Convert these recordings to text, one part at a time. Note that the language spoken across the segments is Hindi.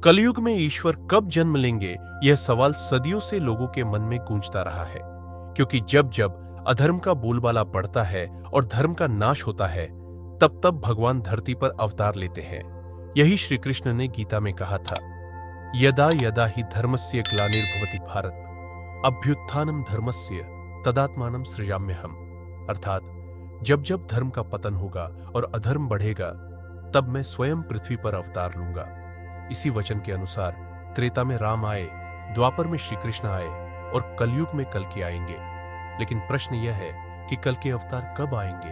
कलयुग में ईश्वर कब जन्म लेंगे, यह सवाल सदियों से लोगों के मन में गूंजता रहा है। क्योंकि जब जब अधर्म का बोलबाला बढ़ता है और धर्म का नाश होता है, तब तब भगवान धरती पर अवतार लेते हैं। यही श्री कृष्ण ने गीता में कहा था, यदा यदा ही धर्मस्य ग्लानिर्भवति भारत, अभ्युत्थानम धर्मस्य तदात्मानं सृजाम्यहम्। अर्थात जब जब धर्म का पतन होगा और अधर्म बढ़ेगा, तब मैं स्वयं पृथ्वी पर अवतार लूंगा। इसी वचन के अनुसार त्रेता में राम आए, द्वापर में श्री कृष्ण आए और कलयुग में कल्कि आएंगे। लेकिन प्रश्न यह है कि कल के अवतार कब आएंगे?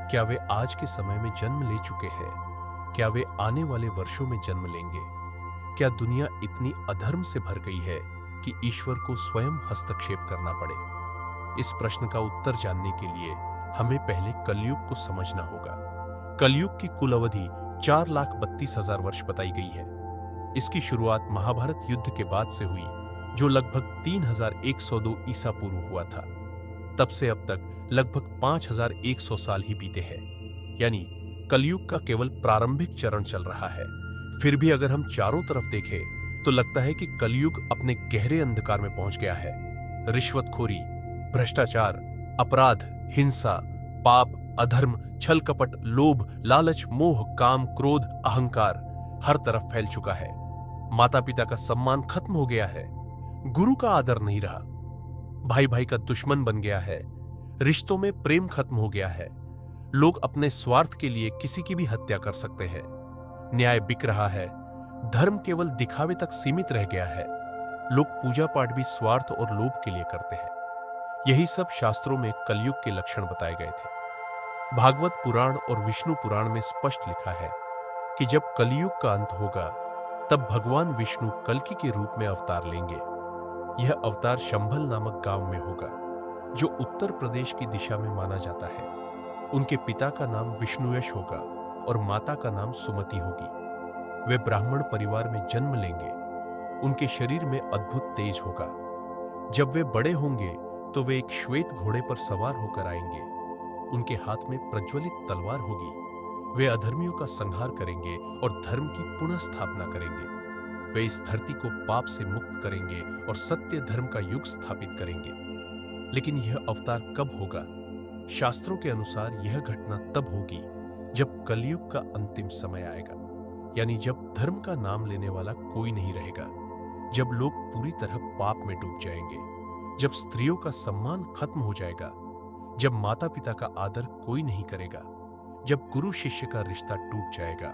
क्या वे आज के समय में जन्म ले चुके हैं? क्या वे आने वाले वर्षों में जन्म लेंगे? क्या दुनिया इतनी अधर्म से भर गई है कि ईश्वर को स्वयं हस्तक्षेप करना पड़े? इस प्रश्न का उत्तर जानने के लिए हमें पहले कलयुग को समझना होगा। कलयुग की कुल अवधि 4,32,000 वर्ष बताई गई है। इसकी शुरुआत महाभारत युद्ध के बाद से हुई, जो लगभग 3,102 ईसा पूर्व हुआ था। तब से अब तक लगभग 5,100 साल ही बीते हैं। यानी कलयुग का केवल प्रारंभिक चरण चल रहा है। फिर भी अगर हम चारों तरफ देखें तो लगता है कि कलयुग अपने गहरे अंधकार में पहुंच गया है। रिश्वतखोरी, भ्रष्टाचार, अपराध, हिंसा, पाप, अधर्म, छल कपट, लोभ, लालच, मोह, काम, क्रोध, अहंकार हर तरफ फैल चुका है। माता पिता का सम्मान खत्म हो गया है। गुरु का आदर नहीं रहा। भाई भाई का दुश्मन बन गया है। रिश्तों में प्रेम खत्म हो गया है। लोग अपने स्वार्थ के लिए किसी की भी हत्या कर सकते हैं। न्याय बिक रहा है। धर्म केवल दिखावे तक सीमित रह गया है। लोग पूजा पाठ भी स्वार्थ और लोभ के लिए करते हैं। यही सब शास्त्रों में कलयुग के लक्षण बताए गए थे। भागवत पुराण और विष्णु पुराण में स्पष्ट लिखा है कि जब कलयुग का अंत होगा, तब भगवान विष्णु कल्कि के रूप में अवतार लेंगे। यह अवतार शंभल नामक गांव में होगा, जो उत्तर प्रदेश की दिशा में माना जाता है। उनके पिता का नाम विष्णुयश होगा और माता का नाम सुमति होगी। वे ब्राह्मण परिवार में जन्म लेंगे। उनके शरीर में अद्भुत तेज होगा। जब वे बड़े होंगे तो वे एक श्वेत घोड़े पर सवार होकर आएंगे। उनके हाथ में प्रज्वलित तलवार होगी। वे अधर्मियों का संहार करेंगे और धर्म की पुनः स्थापना करेंगे। वे इस धरती को पाप से मुक्त करेंगे और सत्य धर्म का युग स्थापित करेंगे। लेकिन यह अवतार कब होगा? शास्त्रों के अनुसार यह घटना तब होगी जब कलयुग का अंतिम समय आएगा। यानी जब धर्म का नाम लेने वाला कोई नहीं रहेगा, जब लोग पूरी तरह पाप में डूब जाएंगे, जब स्त्रियों का सम्मान खत्म हो जाएगा, जब माता पिता का आदर कोई नहीं करेगा, जब गुरु शिष्य का रिश्ता टूट जाएगा,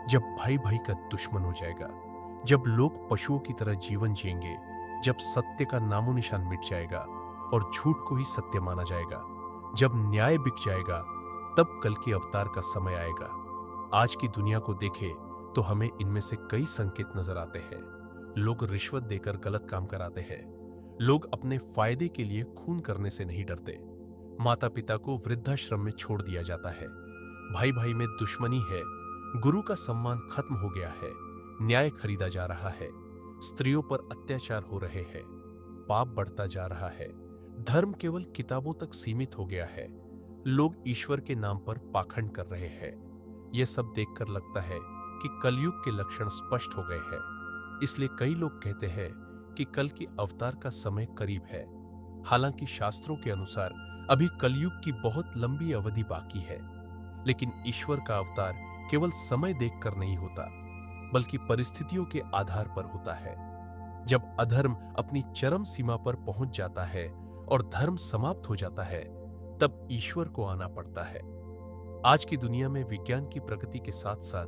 जब भाई भाई का दुश्मन हो जाएगा, जब लोग पशुओं की तरह जीवन जिएंगे, जब सत्य का नामो निशान मिट जाएगा और झूठ को ही सत्य माना जाएगा, जब न्याय बिक जाएगा, तब कल के अवतार का समय आएगा। आज की दुनिया को देखें तो हमें इनमें से कई संकेत नजर आते हैं। लोग रिश्वत देकर गलत काम कराते हैं। लोग अपने फायदे के लिए खून करने से नहीं डरते। माता पिता को वृद्धाश्रम में छोड़ दिया जाता है। भाई भाई में दुश्मनी है। गुरु का सम्मान खत्म हो गया है। न्याय खरीदा जा रहा है। स्त्रियों पर अत्याचार हो रहे हैं। पाप बढ़ता जा रहा है। धर्म केवल किताबों तक सीमित हो गया है। लोग ईश्वर के नाम पर पाखंड कर रहे हैं। यह सब देखकर लगता है कि कलयुग के लक्षण स्पष्ट हो गए हैं। इसलिए कई लोग कहते हैं कि कल की अवतार का समय करीब है। हालांकि शास्त्रों के अनुसार अभी कलयुग की बहुत लंबी अवधि बाकी है। लेकिन ईश्वर का अवतार केवल समय देखकर नहीं होता, बल्कि परिस्थितियों के आधार पर होता है। जब अधर्म अपनी चरम सीमा पर पहुंच जाता है और धर्म समाप्त हो जाता है, तब ईश्वर को आना पड़ता है। आज की दुनिया में विज्ञान की प्रगति के साथ साथ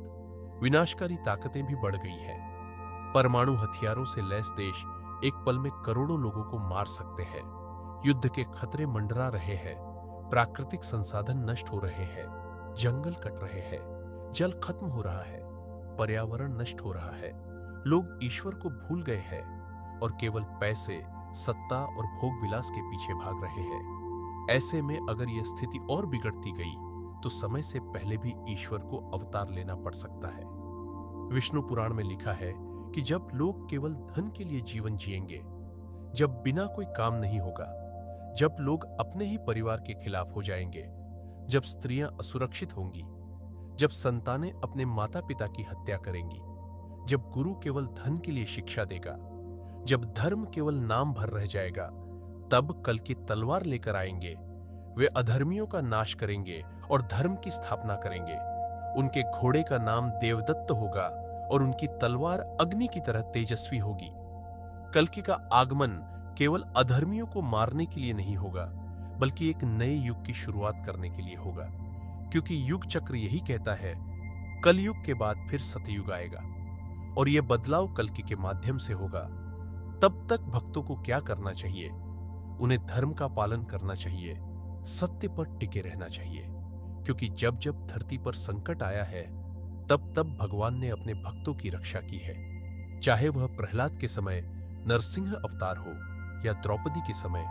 विनाशकारी ताकतें भी बढ़ गई हैं। परमाणु हथियारों से लैस देश एक पल में करोड़ों लोगों को मार सकते हैं। युद्ध के खतरे मंडरा रहे हैं। प्राकृतिक संसाधन नष्ट हो रहे हैं। जंगल कट रहे हैं। जल खत्म हो रहा है। पर्यावरण नष्ट हो रहा है। लोग ईश्वर को भूल गए हैं और केवल पैसे, सत्ता और भोग विलास के पीछे भाग रहे हैं। ऐसे में अगर यह स्थिति और बिगड़ती गई तो समय से पहले भी ईश्वर को अवतार लेना पड़ सकता है। विष्णु पुराण में लिखा है कि जब लोग केवल धन के लिए जीवन जिएंगे, जब बिना कोई काम नहीं होगा, जब लोग अपने ही परिवार के खिलाफ हो जाएंगे, जब स्त्रियां असुरक्षित होंगी, जब संतानें अपने माता पिता की हत्या करेंगी, जब गुरु केवल धन के लिए शिक्षा देगा, जब धर्म केवल नाम भर रह जाएगा, तब कल की तलवार लेकर आएंगे। वे अधर्मियों का नाश करेंगे और धर्म की स्थापना करेंगे। उनके घोड़े का नाम देवदत्त होगा और उनकी तलवार अग्नि की तरह तेजस्वी होगी। कल्कि का आगमन केवल अधर्मियों को मारने के लिए नहीं होगा, बल्कि एक नए युग की शुरुआत करने के लिए होगा, क्योंकि युग चक्र यही कहता है, कलयुग के बाद फिर सतयुग आएगा और यह बदलाव कल्कि के माध्यम से होगा। तब तक भक्तों को क्या करना चाहिए? उन्हें धर्म का पालन करना चाहिए, सत्य पर टिके रहना चाहिए, क्योंकि जब जब धरती पर संकट आया है, तब तब भगवान ने अपने भक्तों की रक्षा की है। चाहे वह प्रहलाद के समय नरसिंह अवतार हो या द्रौपदी के समय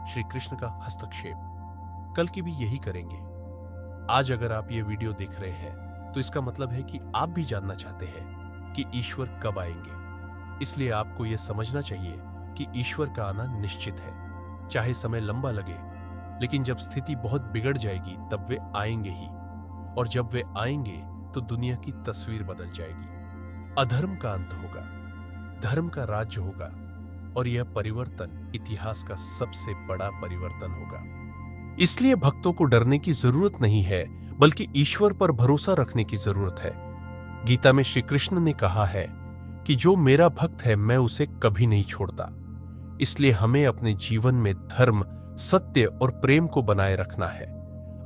श्री कृष्ण का हस्तक्षेप, कल की भी यही करेंगे। आज अगर आप ये वीडियो देख रहे हैं, तो इसका मतलब है कि आप भी जानना चाहते हैं कि ईश्वर कब आएंगे। इसलिए आपको यह समझना चाहिए कि ईश्वर का आना निश्चित है। चाहे समय लंबा लगे, लेकिन जब स्थिति बहुत बिगड़ जाएगी तब वे आएंगे ही, और जब वे आएंगे तो दुनिया की तस्वीर बदल जाएगी। अधर्म का अंत होगा, धर्म का राज्य होगा, और यह परिवर्तन इतिहास का सबसे बड़ा परिवर्तन होगा। इसलिए भक्तों को डरने की जरूरत नहीं है, बल्कि ईश्वर पर भरोसा रखने की जरूरत है। गीता में श्री कृष्ण ने कहा है कि जो मेरा भक्त है मैं उसे कभी नहीं छोड़ता। इसलिए हमें अपने जीवन में धर्म, सत्य और प्रेम को बनाए रखना है।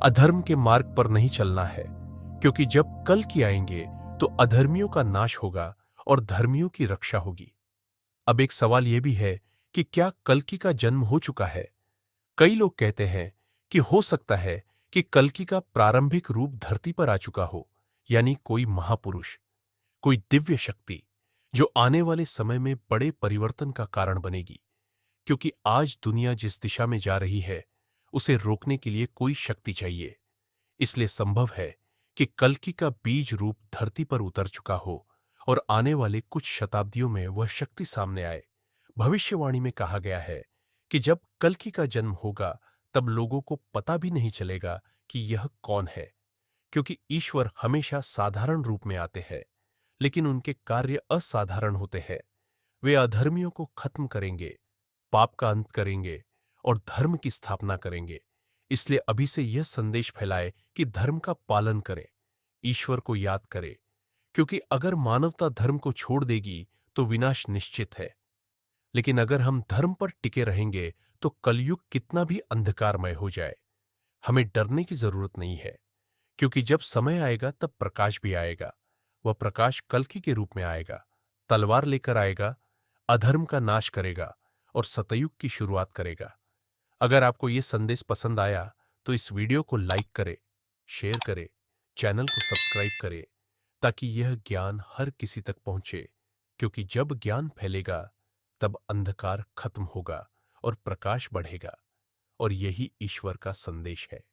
अधर्म के मार्ग पर नहीं चलना है, क्योंकि जब कल की आएंगे तो अधर्मियों का नाश होगा और धर्मियों की रक्षा होगी। अब एक सवाल यह भी है कि क्या कल्कि का जन्म हो चुका है? कई लोग कहते हैं कि हो सकता है कि कल्कि का प्रारंभिक रूप धरती पर आ चुका हो, यानी कोई महापुरुष, कोई दिव्य शक्ति, जो आने वाले समय में बड़े परिवर्तन का कारण बनेगी। क्योंकि आज दुनिया जिस दिशा में जा रही है, उसे रोकने के लिए कोई शक्ति चाहिए। इसलिए संभव है कि कल्कि का बीज रूप धरती पर उतर चुका हो और आने वाले कुछ शताब्दियों में वह शक्ति सामने आए। भविष्यवाणी में कहा गया है कि जब कल्कि का जन्म होगा, तब लोगों को पता भी नहीं चलेगा कि यह कौन है, क्योंकि ईश्वर हमेशा साधारण रूप में आते हैं, लेकिन उनके कार्य असाधारण होते हैं। वे अधर्मियों को खत्म करेंगे, पाप का अंत करेंगे और धर्म की स्थापना करेंगे। इसलिए अभी से यह संदेश फैलाए कि धर्म का पालन करें, ईश्वर को याद करें, क्योंकि अगर मानवता धर्म को छोड़ देगी तो विनाश निश्चित है। लेकिन अगर हम धर्म पर टिके रहेंगे तो कलयुग कितना भी अंधकारमय हो जाए, हमें डरने की जरूरत नहीं है, क्योंकि जब समय आएगा तब प्रकाश भी आएगा। वह प्रकाश कल्कि के रूप में आएगा, तलवार लेकर आएगा, अधर्म का नाश करेगा और सतयुग की शुरुआत करेगा। अगर आपको यह संदेश पसंद आया तो इस वीडियो को लाइक करें, शेयर करें, चैनल को सब्सक्राइब करें, ताकि यह ज्ञान हर किसी तक पहुंचे, क्योंकि जब ज्ञान फैलेगा तब अंधकार खत्म होगा और प्रकाश बढ़ेगा, और यही ईश्वर का संदेश है।